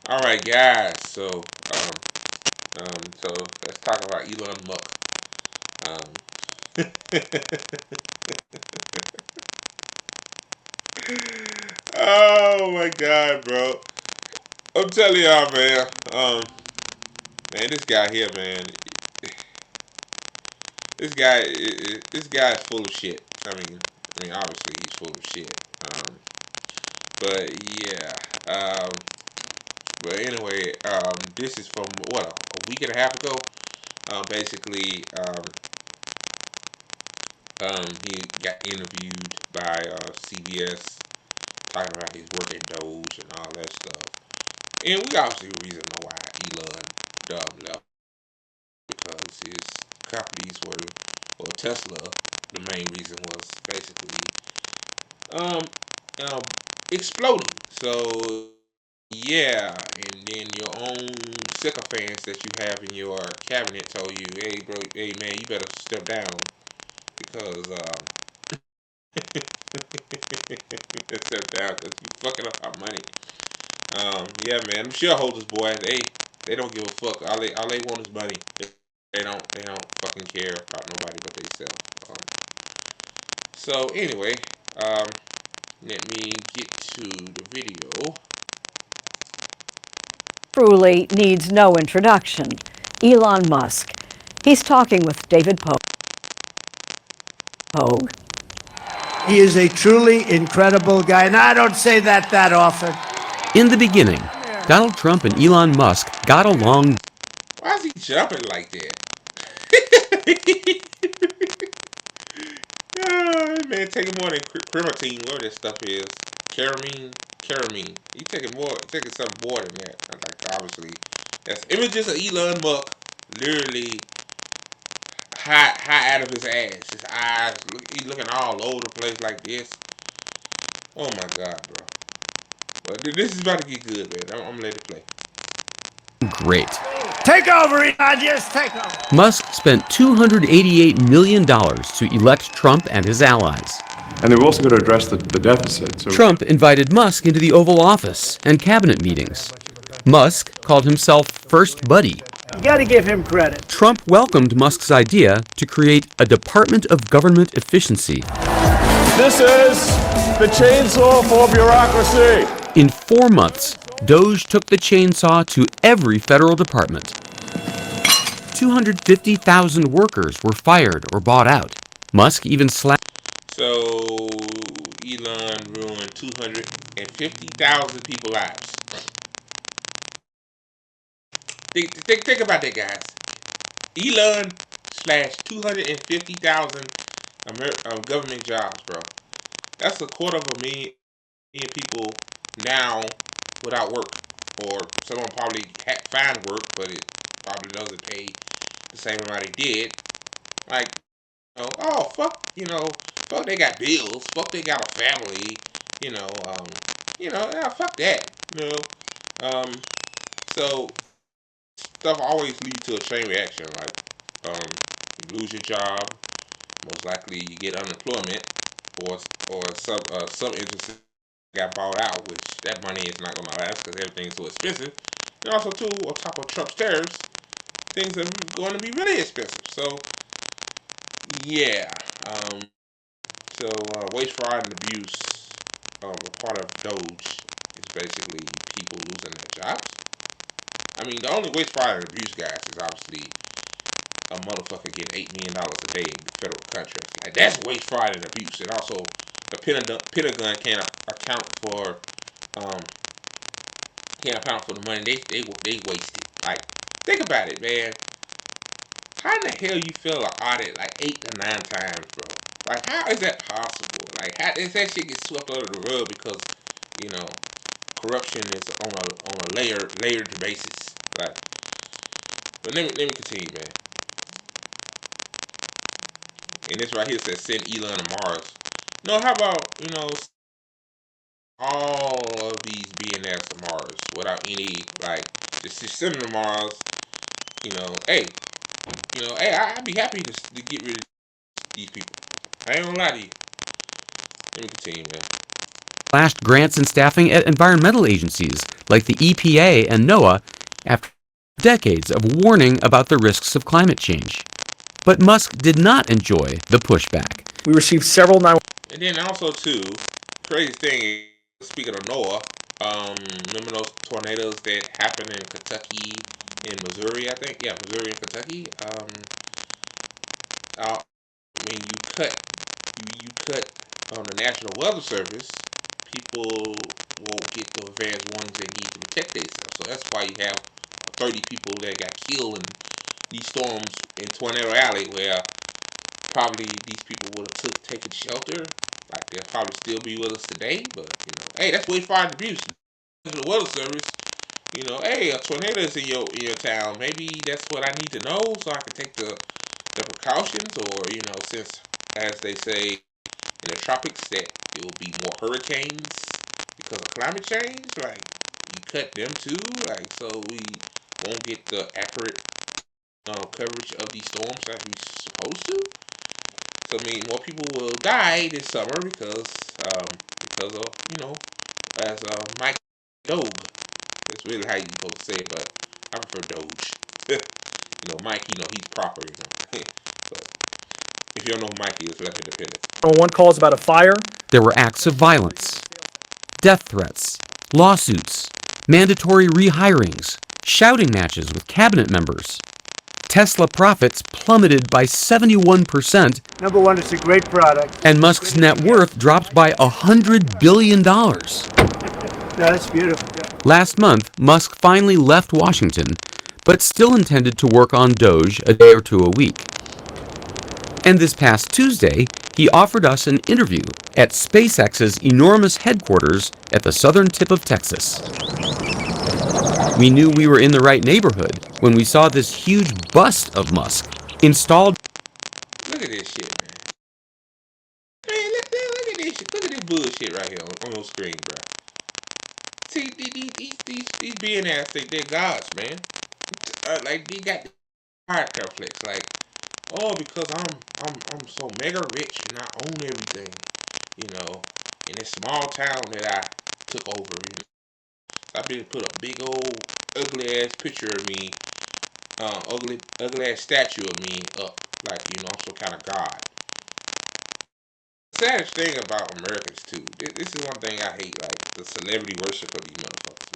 All right, guys. So let's talk about Elon Musk. Um, oh my God, bro! I'm telling y'all, man. Man, this guy here, man. This guy is full of shit. Obviously he's full of shit. But yeah. But anyway, this is from what a week and a half ago. Basically, he got interviewed by CBS talking about his work at Doge and all that stuff. And we obviously reason know why Elon left because his companies were, well, Tesla. The main reason was basically um, um exploding. So yeah, and then your own sycophants that you have in your cabinet told you, "Hey, bro, hey man, you better step down because step down because you fucking up our money." Yeah, man, them shareholders, boy, they don't give a fuck. All they want is money. They don't fucking care about nobody but themselves. So anyway, um, let me get to the video. Truly needs no introduction. Elon Musk. He's talking with David Pogue. He is a truly incredible guy, and I don't say that often. In the beginning, Donald Trump and Elon Musk got along. Why is he jumping like that? Man, taking more than crimatine, whatever that stuff is. Caramine. He taking something more than that. Like obviously, that's images of Elon Musk, literally high out of his ass. His eyes, he looking all over the place like this. Oh my God, bro. Well, this is about to get good, man. I'm gonna let it play. Great. Take over, Elon, just take over. Musk spent $288 million to elect Trump and his allies. And they've also got to address the deficit. So Trump invited Musk into the Oval Office and cabinet meetings. Musk called himself First Buddy. You got to give him credit. Trump welcomed Musk's idea to create a Department of Government Efficiency. This is the chainsaw for bureaucracy. In 4 months, Doge took the chainsaw to every federal department. 250,000 workers were fired or bought out. Musk even slapped. So Elon ruined 250,000 people's lives. Think about that, guys. Elon slashed 250,000 government jobs, bro. That's a quarter of a million people now without work, or someone probably find work, but it probably doesn't pay the same amount it did. Like, oh fuck, fuck they got bills, fuck they got a family, yeah, fuck that, So stuff always leads to a chain reaction. Like, you lose your job, most likely you get unemployment, or some industry got bought out, which that money is not gonna last because everything's so expensive. And also too, on top of Trump's tariffs, things are going to be really expensive. So yeah, um, waste, fraud, and abuse, a part of Doge is basically people losing their jobs. I mean, the only waste, fraud, and abuse, guys, is obviously a motherfucker getting $8 million a day in federal contracts. Like, that's waste, fraud, and abuse. And also, the Pentagon um, can't account for the money they wasted. Like, think about it, man. How in the hell you fail an audit like 8 to 9 times, bro? Like, how is that possible? Like, how does that shit get swept under the rug because you know corruption is on a layered basis? Like, but let me continue, man. And this right here says send Elon to Mars. No, how about all of these billionaires to Mars without any like just send them to Mars? Hey, I'd be happy to get rid of these people. I ain't gonna lie to you. Let me continue, man. Slashed grants and staffing at environmental agencies like the EPA and NOAA, after decades of warning about the risks of climate change. But Musk did not enjoy the pushback. We received several 911. And then also too, crazy thing is, speaking of Noah, remember those tornadoes that happened in Kentucky, in Missouri, I think? Yeah, Missouri and Kentucky. When you cut on the National Weather Service, people won't get the advanced warnings they need to protect themselves. So that's why you have 30 people that got killed in these storms in Tornado Alley, where probably these people would have taken shelter. Like they'll probably still be with us today, but hey, that's way far abuse. The Weather Service, hey, a tornado is in your town. Maybe that's what I need to know so I can take the precautions, or since as they say in the tropics that there will be more hurricanes because of climate change. Like you cut them too, like so we won't get the accurate coverage of these storms like we supposed to. So I mean, more people will die this summer because of as Mike Doge. That's really how you supposed to say it, but I prefer Doge. Mike, he's proper, So if you don't know who Mike is, that's independent. One calls about a fire. There were acts of violence, death threats, lawsuits, mandatory rehirings, shouting matches with cabinet members. Tesla profits plummeted by 71%, Number one, it's a great product. and Musk's net worth dropped by $100 billion. No, that's beautiful. Last month, Musk finally left Washington, but still intended to work on Doge a day or two a week. And this past Tuesday, he offered us an interview at SpaceX's enormous headquarters at the southern tip of Texas. We knew we were in the right neighborhood when we saw this huge bust of Musk installed. Look at this shit, man. Man, look at this shit. Look at this bullshit right here on your screen, bro. See, these billionaires think they're gods, man. Like they got the pride complex. Like, oh, because I'm so mega rich and I own everything, in this small town that I took over. I've been put a big old ugly ass picture of me, ugly ass statue of me up, like I'm some kind of god. The saddest thing about Americans too, this is one thing I hate, like the celebrity worship of these motherfuckers,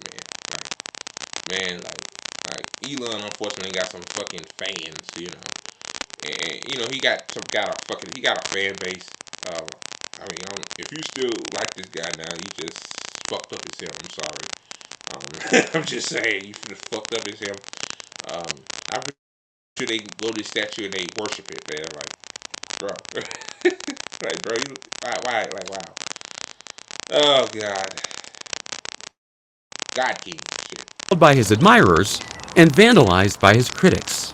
man. Like Elon, unfortunately got some fucking fans, and he got a fan base. I mean, if you still like this guy now, you just fucked up as him. I'm sorry. I'm just saying, you fucked up as him. I'm pretty sure they go to the statue and they worship it, man. Like, bro, like, bro, why, like, wow. Oh God, God King shit. By his admirers and vandalized by his critics.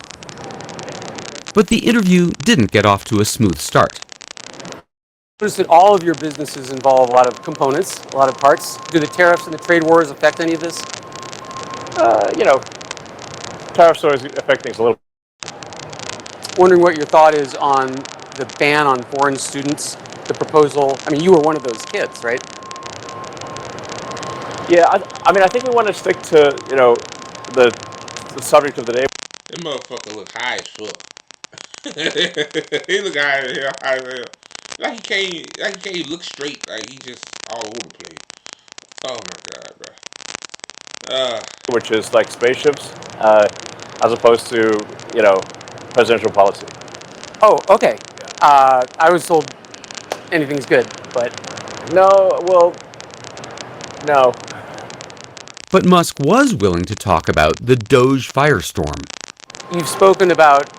But the interview didn't get off to a smooth start. Notice that all of your businesses involve a lot of components, a lot of parts. Do the tariffs and the trade wars affect any of this? Tariffs always affect things a little. Wondering what your thought is on the ban on foreign students, the proposal. I mean, you were one of those kids, right? Yeah, I mean, I think we want to stick to, the subject of the day. That motherfucker look high as fuck. He look high as hell. Like he can't even look straight. Like he just all over the place. Oh my God, bro. Which is like spaceships, as opposed to, presidential policy. Oh, okay. I was told anything's good, but No. But Musk was willing to talk about the Doge firestorm. you've spoken about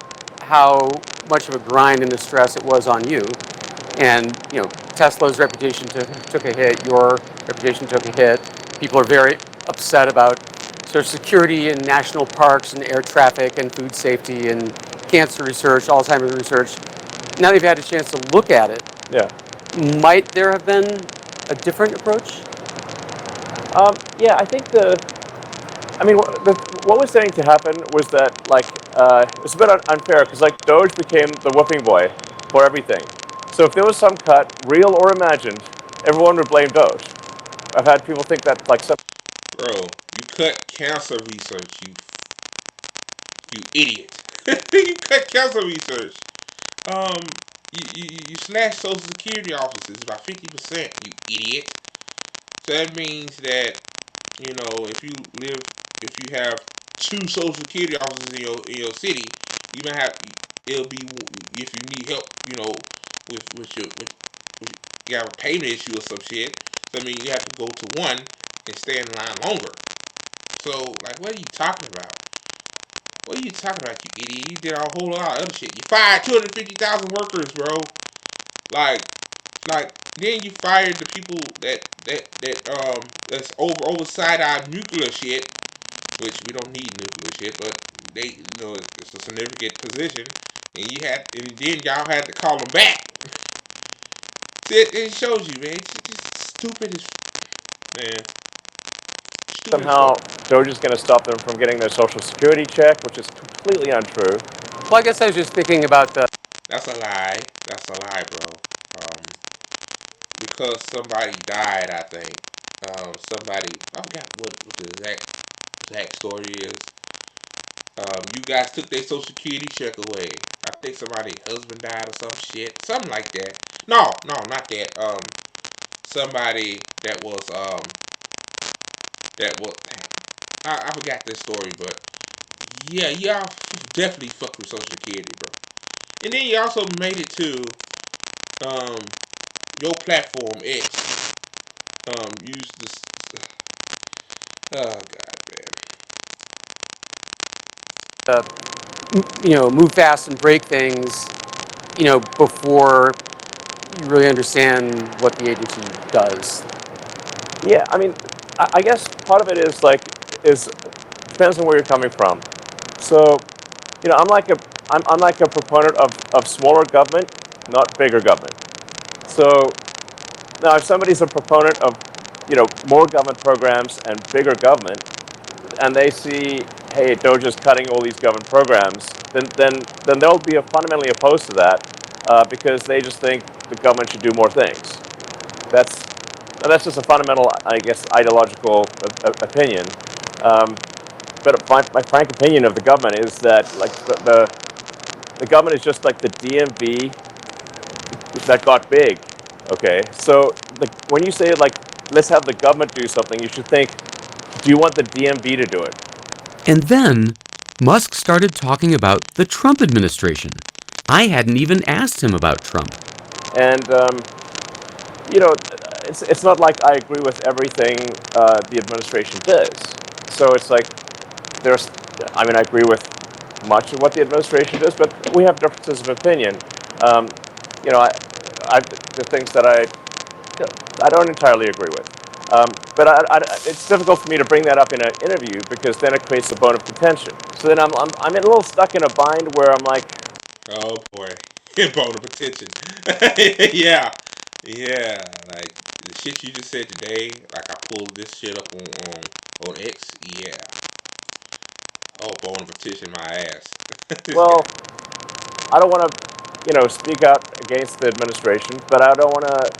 how much of a grind and a stress it was on you. And, Tesla's reputation took a hit, your reputation took a hit. People are very upset about sort of security in national parks and air traffic and food safety and cancer research, Alzheimer's research. Now that you've had a chance to look at it, Yeah. might there have been a different approach? Yeah, I think what was saying to happen was that, it's a bit unfair, because, Doge became the whooping boy for everything. So if there was some cut, real or imagined, everyone would blame Doge. I've had people think that, Bro, cut cancer research, you idiot. You cut cancer research. Um, you slash Social Security offices by 50%, you idiot. So that means that if you have two Social Security offices in your city, you might have it'll be if you need help, with you have a payment issue or some shit. So I mean, you have to go to one and stay in line longer. So like, what are you talking about? What are you talking about, you idiot? You did a whole lot of other shit. You fired 250,000 workers, bro. Like, like then you fired the people that's oversight our nuclear shit, which we don't need nuclear shit, but it's a significant position, and then y'all had to call them back. It shows you, man. It's just stupid as man. Stupid as Somehow, fuck. Doge is going to stop them from getting their Social Security check, which is completely untrue. Well, I guess I was just thinking about the. That's a lie. That's a lie, bro. Um, because somebody died, I think. I forgot what the exact story is. You guys took their Social Security check away. I think somebody's husband died or some shit, something like that. No, not that. Somebody that was. I forgot this story, but yeah, y'all definitely fucked with Social Security, bro. And then you also made it to um your platform X. Use this. Oh god, Move fast and break things, before you really understand what the agency does. Yeah, I mean, I guess part of it is depends on where you're coming from. So, I'm like a proponent of smaller government, not bigger government. So now, if somebody's a proponent of more government programs and bigger government, and they see, hey, Doja's cutting all these government programs, then they'll be fundamentally opposed to that because they just think the government should do more things. That's just a fundamental, I guess, ideological opinion. Um, but my frank opinion of the government is that like the government is just like the DMV that got big. Okay, so like when you say like let's have the government do something, you should think, do you want the DMV to do it? And then Musk started talking about the Trump administration. I hadn't even asked him about Trump. And you know, it's not like I agree with everything the administration does. So it's like I agree with much of what the administration does, but we have differences of opinion. Um, the things that I don't entirely agree with. But it's difficult for me to bring that up in an interview because then it creates a bone of contention. So then I'm a little stuck in a bind where I'm like, oh boy, bone of attention. Yeah, yeah. Like the shit you just said today. Like I pulled this shit up on X. Yeah. Oh, bone of attention, my ass. This well, guy. I don't want to, speak out against the administration, but I don't want to.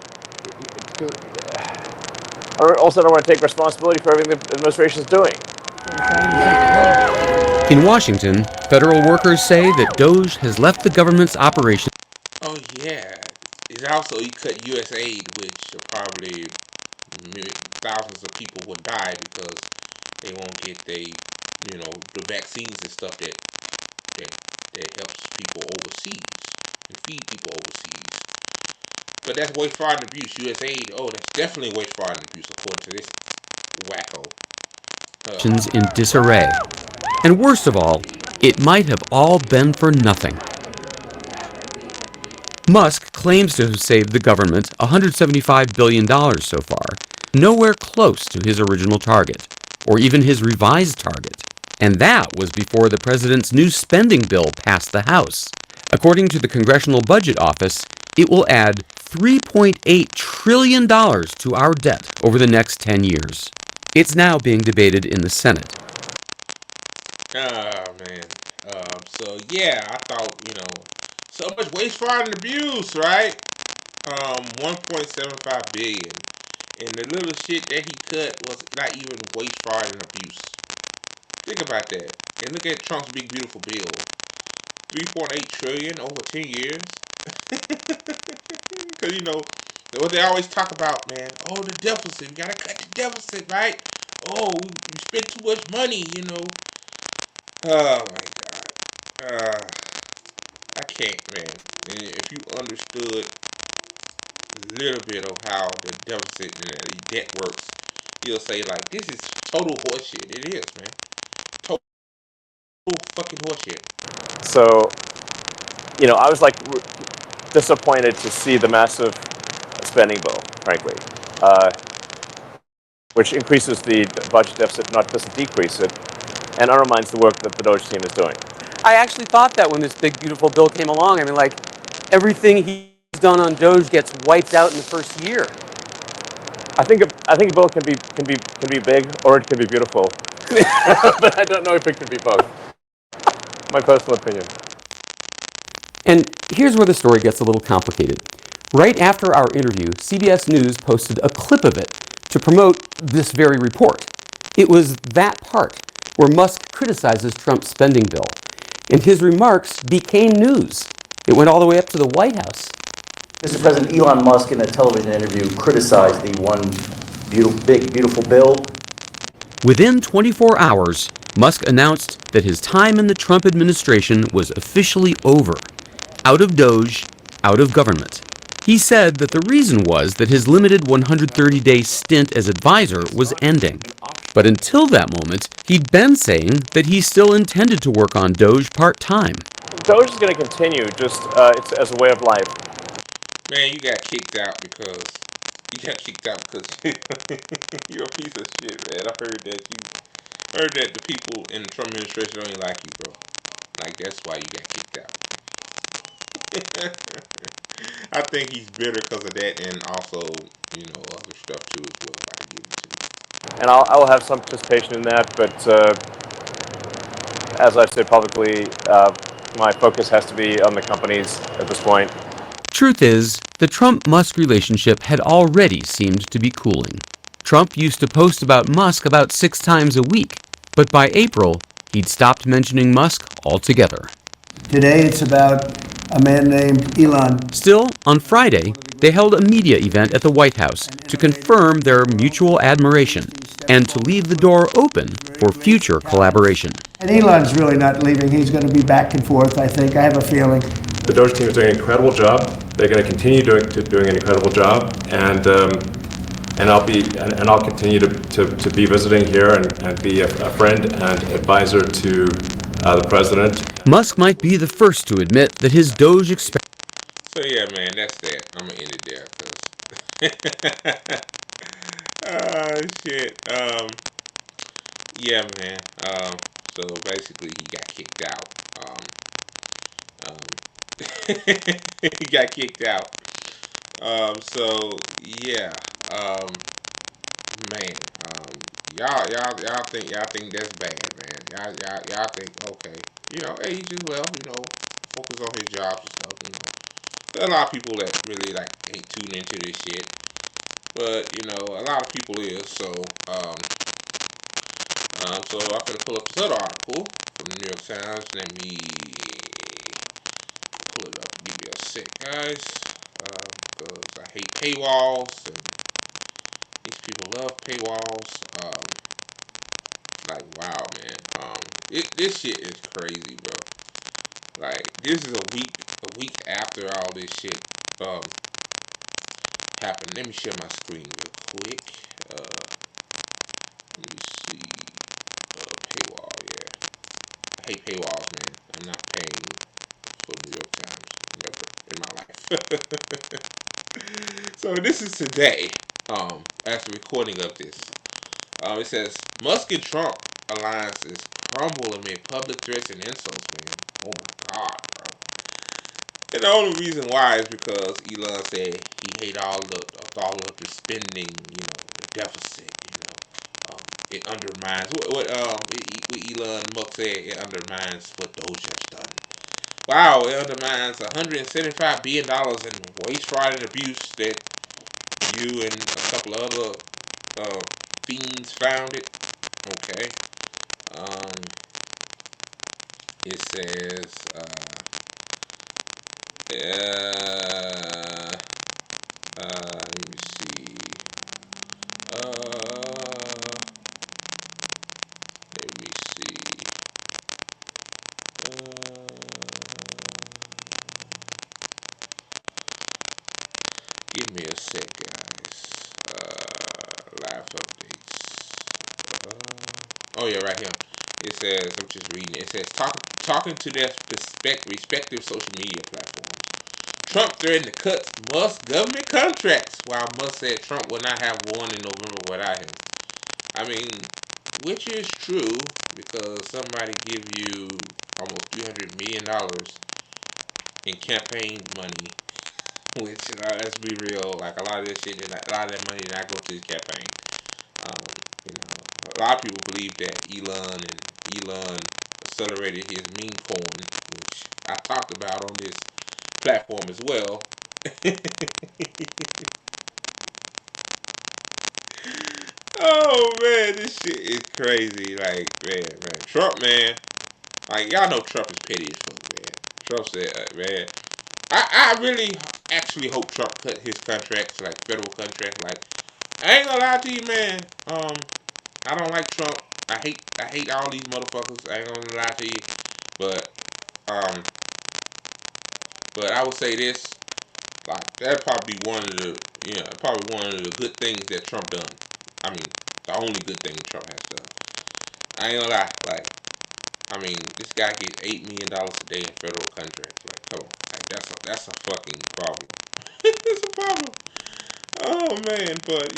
I also don't want to take responsibility for everything the administration is doing. In Washington, federal workers say that Doge has left the government's operation. Oh yeah. It also he cut U.S. aid, which probably thousands of people would die because they won't get the vaccines and stuff that that helps people overseas and feed people overseas. But that's waste, fraud, and abuse. U.S. aid, oh, that's definitely waste, fraud, and abuse according to this wacko. In disarray. And worst of all, it might have all been for nothing. Musk claims to have saved the government $175 billion so far, nowhere close to his original target, or even his revised target. And that was before the president's new spending bill passed the House. According to the Congressional Budget Office, it will add $3.8 trillion to our debt over the next 10 years. It's now being debated in the Senate. Oh man. So yeah, I thought so much waste, fraud, and abuse, right? 1.75 billion. And the little shit that he cut was not even waste, fraud, and abuse. Think about that. And look at Trump's big beautiful bill. 3.8 trillion over 10 years. Because what they always talk about, man. Oh, the deficit. We gotta cut the deficit, right? Oh, we spend too much money. Oh my God. I can't, man. And if you understood a little bit of how the deficit and the debt works, you'll say like, this is total horseshit. It is, man. Total fucking horseshit. So, I was like disappointed to see the massive spending bill, frankly, which increases the budget deficit, not doesn't decrease it, and undermines the work that the Doge team is doing. I actually thought that when this big, beautiful bill came along. I mean, like, everything he's done on Doge gets wiped out in the first year. I think a bill can be big or it can be beautiful, but I don't know if it can be both. My personal opinion. And here's where the story gets a little complicated. Right after our interview, CBS News posted a clip of it to promote this very report. It was that part where Musk criticizes Trump's spending bill, and his remarks became news. It went all the way up to the White House. Mr. President, Elon Musk in a television interview criticized the one big, beautiful bill. Within 24 hours, Musk announced that his time in the Trump administration was officially over. Out of Doge, out of government. He said that the reason was that his limited 130-day stint as advisor was ending. But until that moment, he'd been saying that he still intended to work on Doge part-time. Doge is going to continue, just it's as a way of life. Man, you got kicked out because you're a piece of shit, man. I heard that the people in the Trump administration don't even like you, bro. Like that's why you got kicked out. I think he's bitter because of that, and also other stuff too as well. I can give it to you. And I'll have some participation in that, but as I've said publicly, my focus has to be on the companies at this point. Truth is, the Trump-Musk relationship had already seemed to be cooling. Trump used to post about Musk about 6 times a week, but by April, he'd stopped mentioning Musk altogether. Today it's about a man named Elon. Still, on Friday, they held a media event at the White House to confirm their mutual admiration and to leave the door open for future collaboration. And Elon's really not leaving. He's going to be back and forth, I think. I have a feeling. The Doge team is doing an incredible job. They're going to continue doing an incredible job, and I'll continue to be visiting here and be a friend and advisor to the president. Musk might be the first to admit that his Doge experiment. So yeah, man, that's that. I'm gonna end it there, cause oh shit. Yeah, man. So basically, he got kicked out. He got kicked out. So yeah. Man. Y'all think that's bad, man. Y'all think okay. Hey, he just focus on his jobs and stuff. There are a lot of people that really like ain't tuned into this shit, but a lot of people is. So I'm gonna pull up this other article from the New York Times. Let me pull it up. Give me a sec, guys. Because I hate paywalls and these people love paywalls. Like wow, man. This shit is crazy, bro. Like this is a week after all this shit happened. Let me share my screen real quick. Let me see. Paywall, yeah. I hate paywalls, man. I'm not paying for New York Times never in my life. So this is today. After recording of this, it says Musk and Trump alliances crumble amid public threats and insults, man. Oh my God, bro. And the only reason why is because Elon said he hate all of the spending, the deficit, it undermines what Elon Musk said. It undermines what Doge has done. Wow, it undermines $175 billion in waste, fraud, and abuse that You and a couple of other fiends found it. Okay. Um, it says, let me see. Let me see. Give me a sec, guys. Live updates. Oh yeah, right here. It says, I'm just reading it. It says, talking to their respective social media platforms. Trump threatened to cut Musk government contracts, while Musk said Trump will not have one in November without him. I mean, which is true, because somebody give you almost $300 million in campaign money, which, let's be real, like a lot of this shit, a lot of that money did not go to his campaign. Um, a lot of people believe that Elon accelerated his meme coin, which I talked about on this platform as well. Oh man, this shit is crazy. Like, man, Trump, man. Like, y'all know Trump is petty as fuck, man. Trump said, man, I really actually hope Trump cut his contracts, like federal contracts. Like, I ain't gonna lie to you, man. I don't like Trump. I hate all these motherfuckers. I ain't gonna lie to you, but um, but I would say this. Like, that probably one of the, probably one of the good things that Trump done. I mean, the only good thing Trump has done. I ain't gonna lie. Like, I mean, this guy gets $8 million a day in federal contracts. Like, come on, like that's a fucking problem. It's a problem. Oh man, but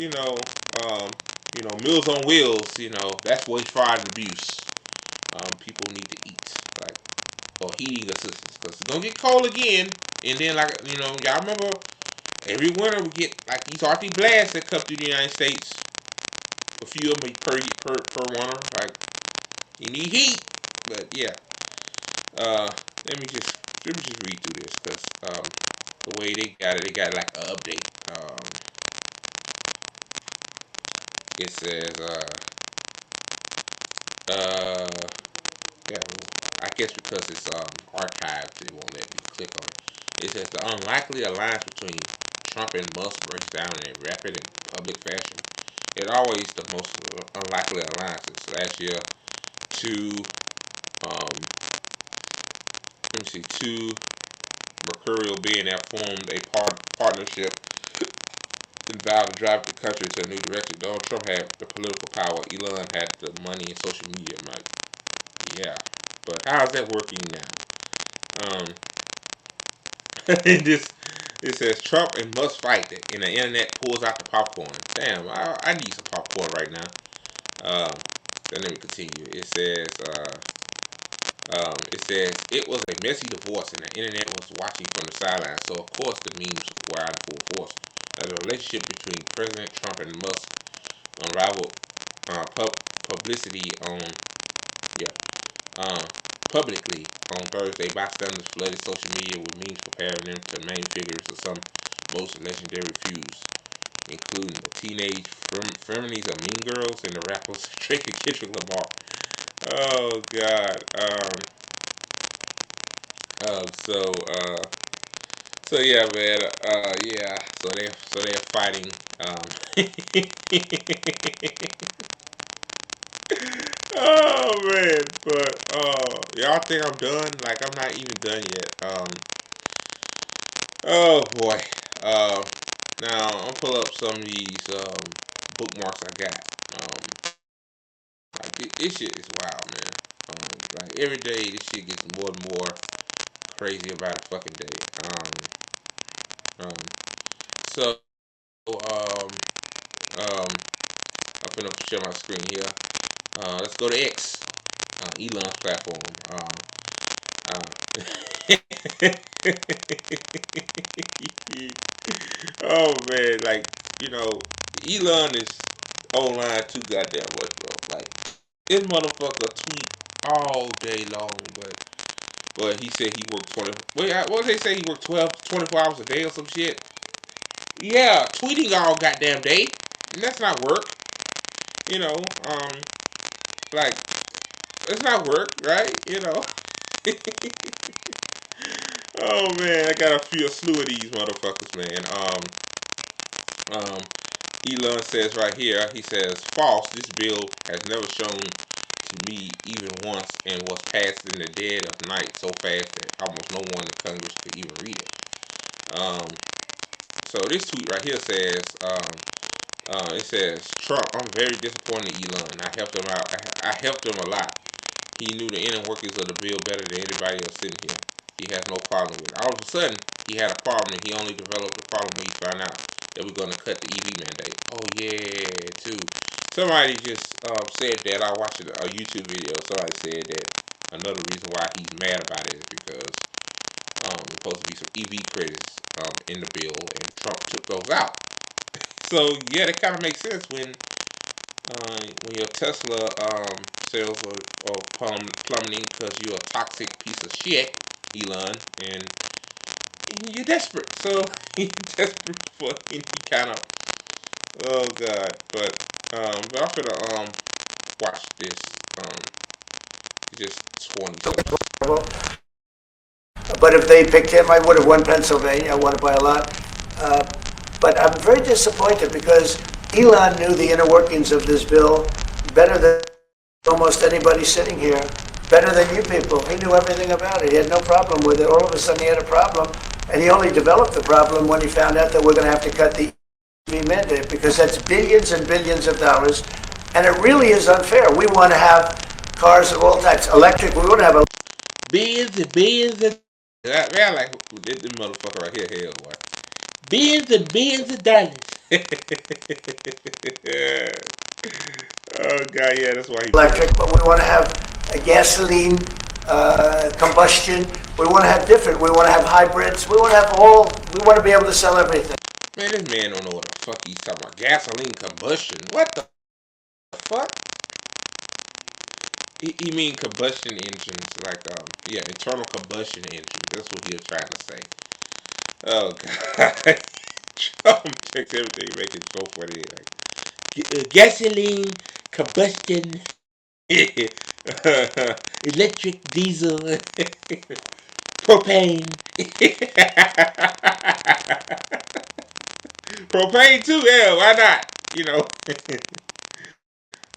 Meals on Wheels. That's wage-fried abuse. People need to eat, like, or heating assistance, because it's gonna get cold again. And then, like, y'all remember every winter we get like these Arctic blasts that come through the United States. A few of them per winter. Like, you need heat, but yeah. Uh, let me just read through this, because the way they got like an update. It says uh yeah. Well, I guess because it's archived, they won't let me click on it. It says the unlikely alliance between Trump and Musk breaks down in a rapid and public fashion. It always the most unlikely alliances. Last year, two um, let me see, two mercurial billionaires formed a partnership and vowed to drive the country to a new direction. Donald Trump had the political power. Elon had the money and social media. Like, yeah, but how's that working now? This it says Trump and Musk fight, and the internet pulls out the popcorn. Damn, I need some popcorn right now. Um, then let me continue. It says it was a messy divorce, and the internet was watching from the sidelines. So of course the memes were out full force. The relationship between President Trump and Musk unraveled publicity on yeah uh, publicly on Thursday. Bystanders flooded social media with memes comparing them to main figures of some most legendary feuds, including the teenage fermities of Mean Girls and the rappers Drake and Kendrick Lamar. Oh God. Um. So. So yeah, man. Yeah. So they're fighting. Oh man. But y'all think I'm done? Like, I'm not even done yet. Oh boy. Now I'm gonna pull up some of these bookmarks I got. Like, this shit is wild, man. Like, every day this shit gets more and more crazy about a fucking day. Um, so um, um, I'm gonna share my screen here. Let's go to X, Elon's platform. Uh, oh man, like, Elon is online too goddamn much, bro. Like, this motherfucker tweet all day long, but he said he worked 20. Wait, what did they say? He worked 24 hours a day or some shit. Yeah, tweeting all goddamn day. And that's not work. You know, like it's not work, right? Oh man, I got a slew of these motherfuckers, man. Um, Elon says right here, he says, false, this bill has never shown to me even once and was passed in the dead of night so fast that almost no one in Congress could even read it. Um, so this tweet right here says, it says, Trump, I'm very disappointed in Elon. I helped him out. I helped him a lot. He knew the inner workings of the bill better than anybody else sitting here. He has no problem with it. All of a sudden, he had a problem, and he only developed a problem when he found out that we're going to cut the EV mandate. Oh yeah, too. Somebody just said that. I watched a YouTube video. Somebody said that another reason why he's mad about it is because there's supposed to be some EV credits in the bill, and Trump took those out. So yeah, that kind of makes sense when your Tesla sales are plummeting because you're a toxic piece of shit, Elon, and you're desperate. So you're desperate for any kind of oh god. But I'm gonna watch this. Just 20 something. But if they picked him, I would have won Pennsylvania. I won it by a lot. Uh, but I'm very disappointed because Elon knew the inner workings of this bill better than almost anybody sitting here, better than you people. He knew everything about it. He had no problem with it. All of a sudden, he had a problem, and he only developed the problem when he found out that we're going to have to cut the EV mandate because that's billions and billions of dollars, and it really is unfair. We want to have cars of all types, electric. We want to have a Billions and billions of man, like this motherfucker right here, hell boy. Billions and billions of dollars. Oh god, yeah, that's why he electric, but we want to have a gasoline combustion. We want to have different. We want to have hybrids. We want to have all. We want to be able to sell everything. Man, this man don't know what the fuck he's talking about. Gasoline combustion. What the fuck? He mean combustion engines, like yeah, internal combustion engines. That's what he was trying to say. Oh god, Trump takes everything, make it so funny. Like gasoline combustion, electric, diesel, propane, propane too. Yeah, why not?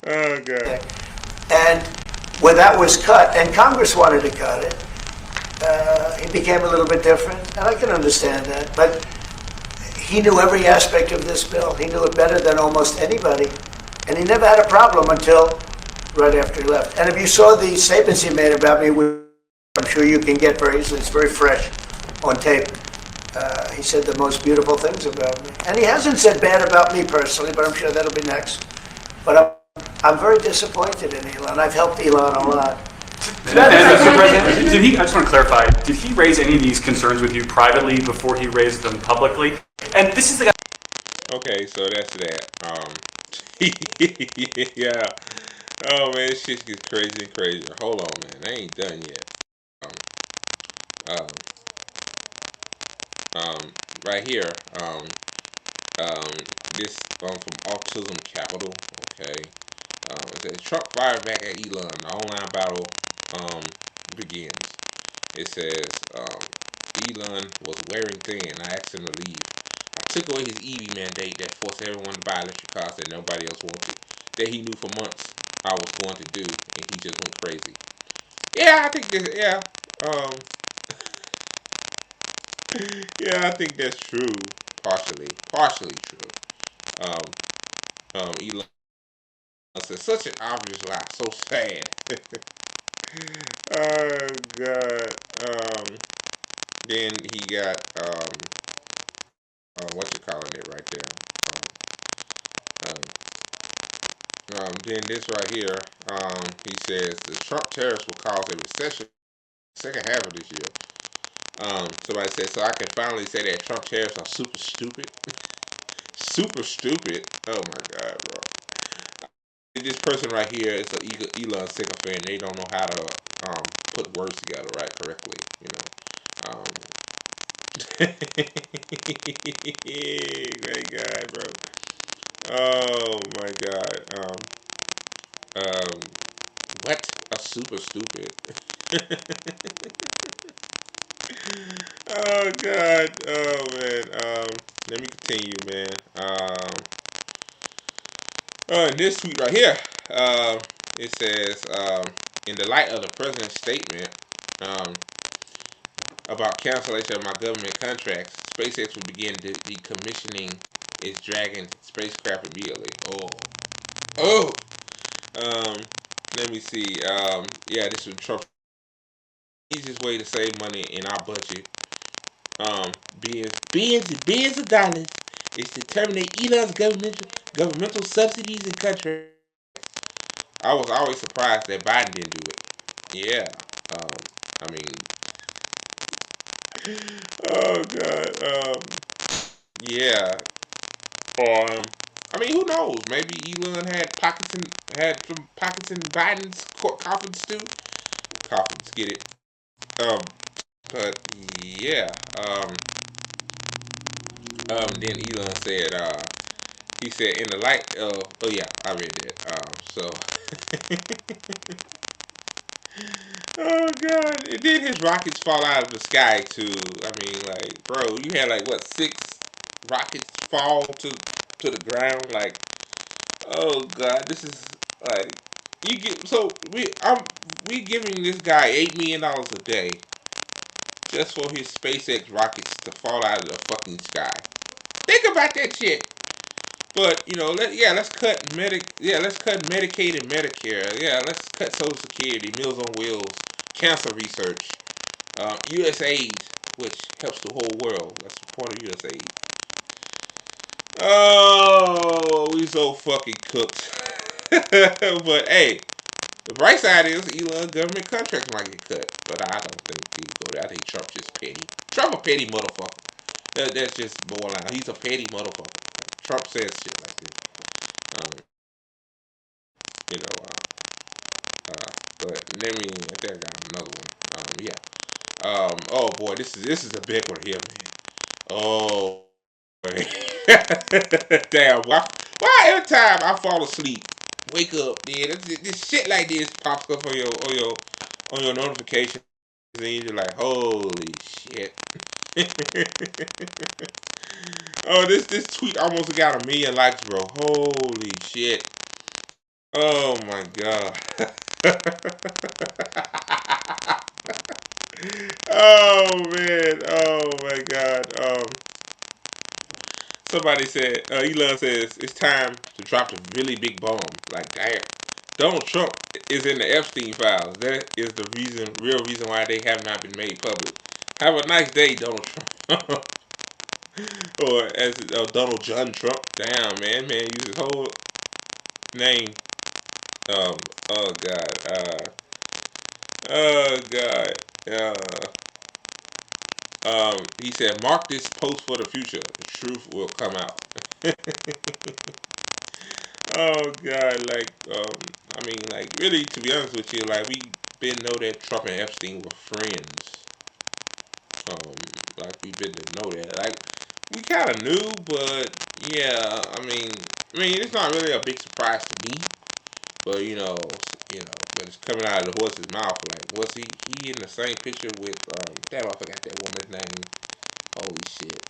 Oh god. And when that was cut, and Congress wanted to cut it, he became a little bit different, and I can understand that. But he knew every aspect of this bill. He knew it better than almost anybody, and he never had a problem until right after he left. And if you saw the statements he made about me, I'm sure you can get very easily. It's very fresh on tape. He said the most beautiful things about me. And he hasn't said bad about me personally, but I'm sure that'll be next. But I'm very disappointed in Elon. I've helped Elon a lot. Mr. President, I just want to clarify, did he raise any of these concerns with you privately before he raised them publicly? And this is the guy. Okay, so that's that. Yeah. Oh man, this shit gets crazy and crazier. Hold on, man. I ain't done yet. Um, um, right here. Um, this from Autism Capital. Okay. It says Trump fired back at Elon. The online battle begins. It says Elon was wearing thin. I asked him to leave. I took away his EV mandate that forced everyone to buy electric cars that nobody else wanted. That he knew for months I was going to do, and he just went crazy. Yeah, I think this. Yeah, um, yeah, I think that's true. Partially true. Um, Elon said such an obvious lie, so sad. Oh God. Then he got what you calling it right there? Then this right here, he says the Trump tariffs will cause a recession second half of this year. Somebody said, so I can finally say that Trump tariffs are super stupid. Super stupid. Oh my God, bro. This person right here is a Elon sycophant. They don't know how to put words together right correctly. Um, Great guy, bro. Oh my god. Um, what? A super stupid. Oh god. Oh man. Let me continue, man. In this tweet right here, it says, in the light of the president's statement, um, about cancellation of my government contracts, SpaceX will begin decommissioning its Dragon spacecraft immediately. Oh. Um, let me see. Yeah, this was Trump's easiest way to save money in our budget. Billions and billions of dollars is to terminate Elon's governmental subsidies and contracts. I was always surprised that Biden didn't do it. Yeah. I mean, oh god. Yeah. Or I mean, who knows? Maybe Elon had some pockets in Biden's coffins too. Coffins, get it? Um, but yeah. Then Elon said, he said, in the light of, oh yeah, I read that. So, oh god, and then his rockets fall out of the sky too. I mean, like, bro, you had like what, 6 rockets fall to the ground? Like, oh god, this is like, you get so we giving this guy $8 million a day just for his SpaceX rockets to fall out of the fucking sky. Think about that shit. But let's cut let's cut Medicaid and Medicare. Yeah, let's cut Social Security, Meals on Wheels, cancer research, USAID, which helps the whole world. That's part of USAID. Oh, we so fucking cooked. But hey, the bright side is Elon government contracts might get cut, but I don't think he'll go there. I think Trump just petty. Trump a petty motherfucker. That's just boiling out. He's a petty motherfucker. Trump says shit like this. Um, you know, but let me. I think I got another one. Yeah. Oh boy, this is a big one here, man. Oh. Boy. Damn. Why every time I fall asleep, wake up, then this shit like this pops up on your notifications, and you're like, holy shit. Oh, this tweet almost got 1 million likes, bro. Holy shit. Oh my god. Oh man. Oh my god. Somebody said, Elon says it's time to drop the really big bomb. Like, damn. Donald Trump is in the Epstein files. That is the real reason why they have not been made public. Have a nice day, Donald Trump. Or as Donald John Trump. Damn, man, use his whole name. Oh god. Oh god. He said, mark this post for the future. The truth will come out. Oh god, like, I mean, like, really, to be honest with you, like, we been know that Trump and Epstein were friends. Like, we been to know that. Like, we kind of knew, but yeah, I mean, it's not really a big surprise to me. But but it's coming out of the horse's mouth. Like, was he in the same picture with? Damn, I forgot that woman's name. Holy shit.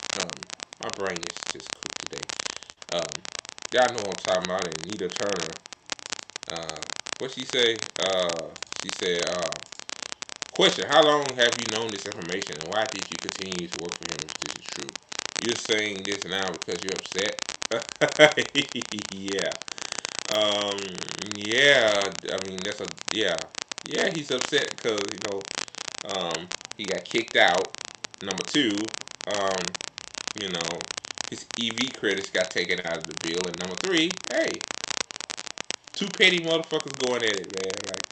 My brain is just cooked today. Y'all know what I'm talking about. And Nita Turner. What she say? She said, question: how long have you known this information, and why did you continue to work for him if this is true? You're saying this now because you're upset. Yeah. Um, yeah, I mean yeah, he's upset because he got kicked out. Number two, um, you know, his EV credits got taken out of the bill, and number three, hey, two petty motherfuckers going at it, man. Like,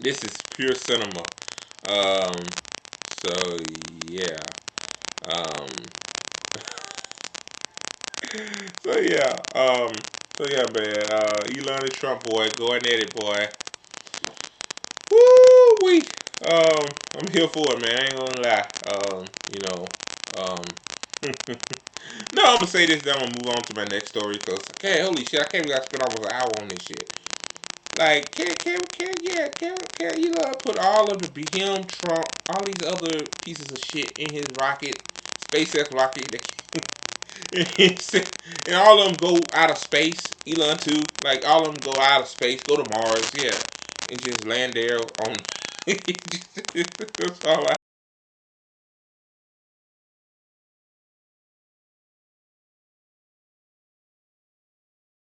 this is pure cinema. Um, so yeah, um, so yeah, man. Elon and Trump boy going at it, boy. Woo wee. I'm here for it, man. I ain't gonna lie. You know, um, no, I'm gonna say this. Then I'm gonna move on to my next story because, okay, holy shit, I can't believe I spent almost an hour on this shit. Like, can Elon put all of the him, Trump, all these other pieces of shit in his rocket, SpaceX rocket, and all of them go out of space. Elon too, like all of them go out of space, go to Mars, yeah, and just land there on. That's all I